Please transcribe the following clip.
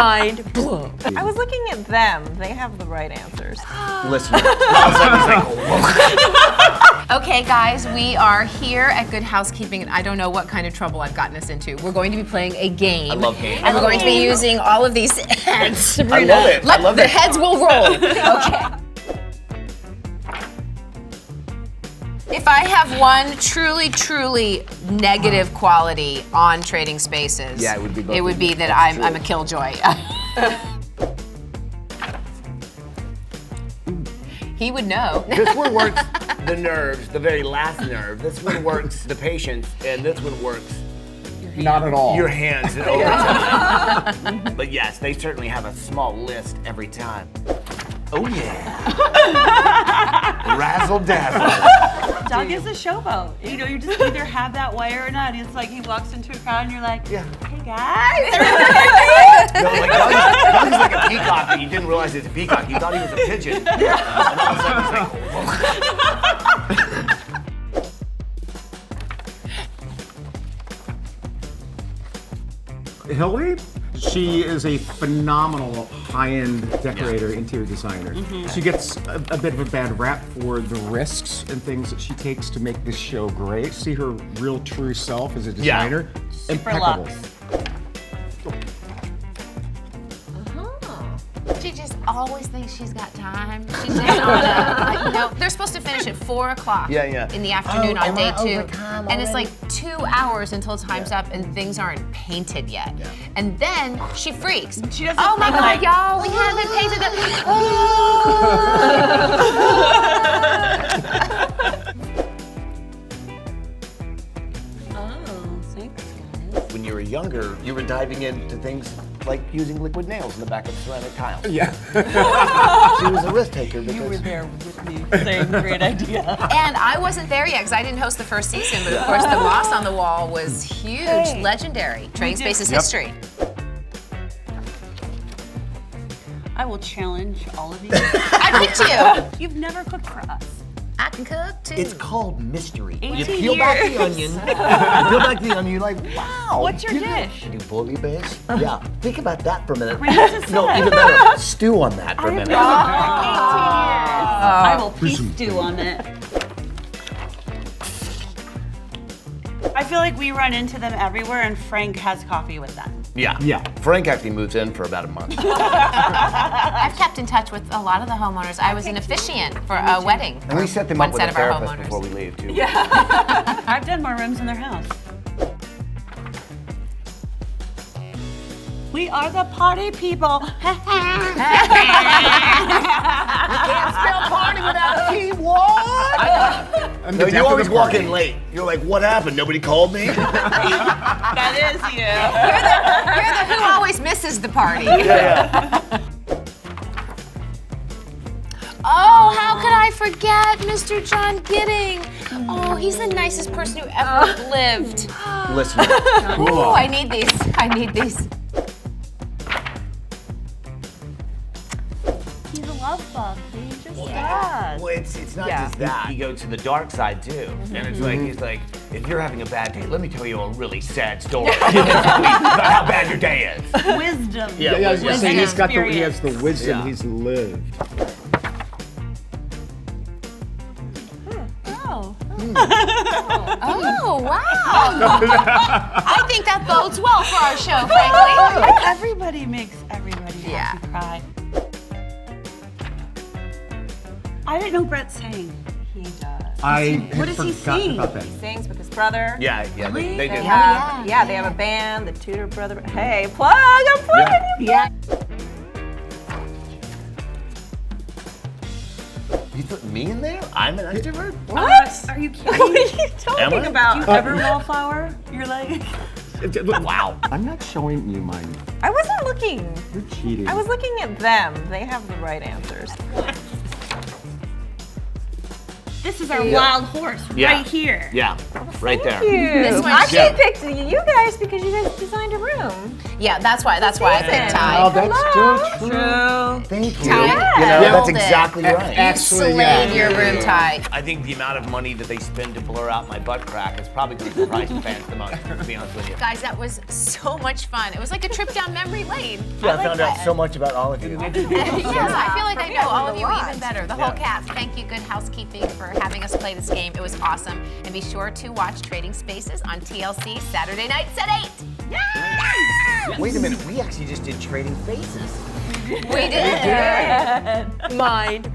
Mind blown. I was looking at them. They have the right answers. Listen. Okay, guys, we are here at Good Housekeeping, and I don't know what kind of trouble I've gotten us into. We're going to be playing a game. I love games. And we're going to be using all of these heads. Sabrina, I love it. I love the it. heads will roll. Okay. If I have one truly negative quality on Trading Spaces, Yeah, it would be both it of would be you. that That's I'm true. a killjoy. He would know. This one works the nerves, the very last nerve. This one works the patience, and this one works Not at all. your hands and overtime. But yes, they certainly have a small list every time. Oh yeah. Razzle dazzle. Doug is a showboat. You know, you just either have that wire or not. It's like he walks into a crowd and you're like, Yeah. hey guys. No, like Doug's like a peacock, and you didn't realize it's a peacock. You thought he was a pigeon. And all of a sudden he's like, Hillary, she is a phenomenal high-end decorator, interior designer. She gets a bit of a bad rap for the risks and things that she takes to make this show great. See her real true self as a designer. Impeccable. luxe. She just always thinks she's got time. She's just on a, they're supposed to finish at 4 o'clock Yeah. in the afternoon Oh, on day am I 2. overtime And it's already? like 2 hours until time's up and things aren't painted yet. Yeah. And then she freaks. She doesn't Oh my think God, like- y'all, we haven't painted it. Oh, thanks guys. when you were younger, you were diving into things like using liquid nails in the back of ceramic tiles. Yeah. She was a risk taker You were because there with me saying great idea. And I wasn't there yet because I didn't host the first season, but of course the moss on the wall was huge, Hey. legendary. Trading did- Spaces Yep. history. I will challenge all of you. I picked you. You've never cooked for us. I can cook too. it's called mystery. You 18 peel back the years. onion, you peel back the onion, you're like, wow. What's your you dish? Do bouillabaisse? Yeah, think about that for a minute. Read the No, set. even better, stew on that for a minute. I will piece stew on it. I feel like we run into them everywhere and Frank has coffee with them. Yeah. Yeah. Frank actually moves in for about a month. I've kept in touch with a lot of the homeowners. I was an officiant for a wedding. And we set them One up with set a of our therapist homeowners. before we leave, too. I've done more rooms in their house. We are the party people. Can't spell party without a T. What? I'm No, the you death of always the walk party. in late. You're like, what happened? Nobody called me? That is you. You're the who always misses the party. Oh, how could I forget Mr. John Gidding? Oh, he's the nicest person who ever lived. Listen, Oh, I need these. I need these. He's a love bug. He just does. well, it's not just that. You go to the dark side, too. And it's like, he's like, if you're having a bad day, let me tell you a really sad story about how bad your day is. Wisdom. Yeah, Yeah, I was gonna say, he has the Experience. wisdom, Yeah. he's lived. Oh. Oh, wow. I think that bodes well for our show, frankly. Everybody makes everybody happy cry. I didn't know Brett sang. He does. I What had does he forgotten sing? about that. He sings with his brother. Yeah, they They do. have, they have a band, the Tudor Brother. Hey, plug! I'm plugging you. Yeah. You put me in there? I'm an extrovert? What? Are you What kidding? are you talking Am I? about? You ever wallflower? You're like, Wow. I'm not showing you mine. I wasn't looking. You're cheating. I was looking at them. They have the right answers. this is our wild horse right here. Yeah, right there. You. This one- I actually Yeah. picked you guys because you guys designed a room. Yeah, that's why I picked Ty. Oh, that's so true. Thank you. Ty, You know, nailed that's it. exactly right. Actually, Slayed your room, Ty. I think the amount of money that they spend to blur out my butt crack is probably going to surprise fans the most, to be honest with you. Guys, that was so much fun. It was like a trip down memory lane. Yeah, I found out so much about all of you. Yeah, I feel like I know all of you even better. The whole cast. Thank you, Good Housekeeping, for having us play this game. It was awesome. And be sure to watch Trading Spaces on TLC Saturday nights at 8. Wait a minute, we actually just did Trading Faces. We did. Mind